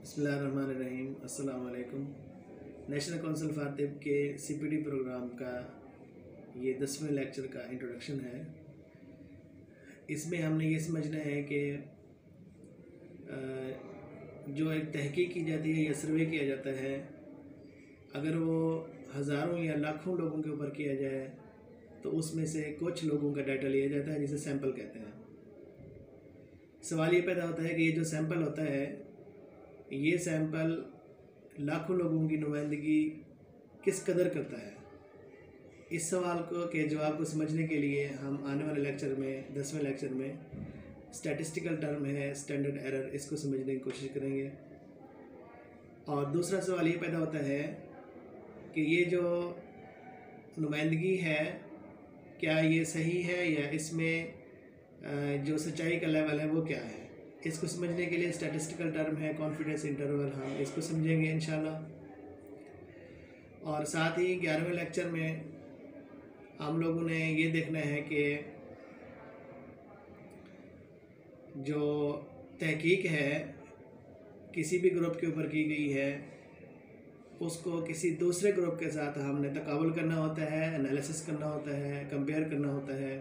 बिस्मिल्लाहिर्रहमानिर्रहीम। अस्सलाम वालेकुम। नेशनल काउंसिल फॉर तिब के सीपीडी प्रोग्राम का ये 10वें लेक्चर का इंट्रोडक्शन है। इसमें हमने ये समझना है कि जो एक तहकीक की जाती है या सर्वे किया जाता है, अगर वो हज़ारों या लाखों लोगों के ऊपर किया जाए तो उसमें से कुछ लोगों का डाटा लिया जाता है, जिसे सैंपल कहते हैं। सवाल ये पैदा होता है कि ये जो सैंपल होता है, ये सैंपल लाखों लोगों की नुमाइंदगी किस कदर करता है। इस सवाल को के जवाब को समझने के लिए हम आने वाले लेक्चर में 10वें लेक्चर में स्टैटिस्टिकल टर्म है स्टैंडर्ड एरर, इसको समझने की कोशिश करेंगे। और दूसरा सवाल ये पैदा होता है कि ये जो नुमाइंदगी है, क्या ये सही है या इसमें जो सच्चाई का लेवल है वो क्या है। इसको समझने के लिए स्टैटिस्टिकल टर्म है कॉन्फिडेंस इंटरवल, हम इसको समझेंगे इंशाल्लाह। और साथ ही 11वें लेक्चर में हम लोगों ने ये देखना है कि जो तहकीक है किसी भी ग्रुप के ऊपर की गई है, उसको किसी दूसरे ग्रुप के साथ हमने तकाबुल करना होता है, एनालिसिस करना होता है, कंपेयर करना होता है।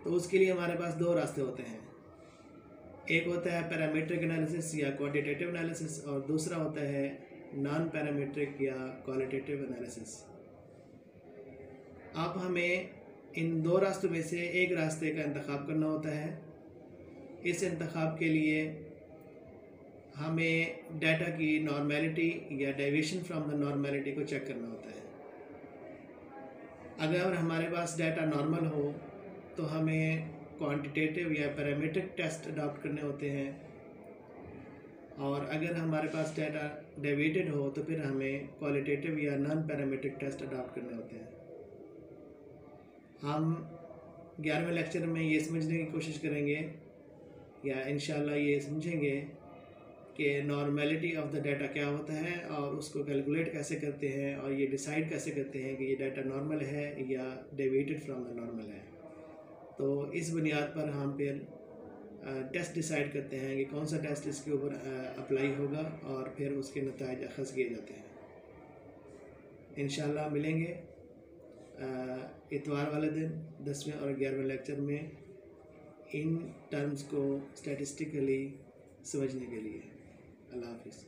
तो उसके लिए हमारे पास दो रास्ते होते हैं। एक होता है पैरामीट्रिक एनालिसिस या क्वांटिटेटिव एनालिसिस, और दूसरा होता है नॉन पैरामीट्रिक या क्वालिटेटिव एनालिसिस। अब हमें इन दो रास्तों में से एक रास्ते का इंतखाब करना होता है। इस इंतखाब के लिए हमें डाटा की नॉर्मेलिटी या डेविएशन फ्रॉम द नॉर्मेलिटी को चेक करना होता है। अगर हमारे पास डाटा नॉर्मल हो तो हमें क्वांटिटेटिव या पैरामीट्रिक टेस्ट अडॉप्ट करने होते हैं, और अगर हमारे पास डाटा डेविएटेड हो तो फिर हमें क्वालिटेटिव या नॉन पैरामीट्रिक टेस्ट अडॉप्ट करने होते हैं। हम 11वें लेक्चर में ये समझने की कोशिश करेंगे या इंशाल्लाह ये समझेंगे कि नॉर्मेलिटी ऑफ द डाटा क्या होता है और उसको कैलकुलेट कैसे करते हैं, और ये डिसाइड कैसे करते हैं कि ये डाटा नॉर्मल है या डेविएटेड फ्रॉम द नॉर्मल है। तो इस बुनियाद पर हम फिर टेस्ट डिसाइड करते हैं कि कौन सा टेस्ट इसके ऊपर अप्लाई होगा, और फिर उसके नतीजे अखज़ किए जाते हैं। इंशाल्लाह मिलेंगे इतवार वाले दिन 10वें और 11वें लेक्चर में इन टर्म्स को स्टैटिस्टिकली समझने के लिए। अल्लाह हाफ़िज़।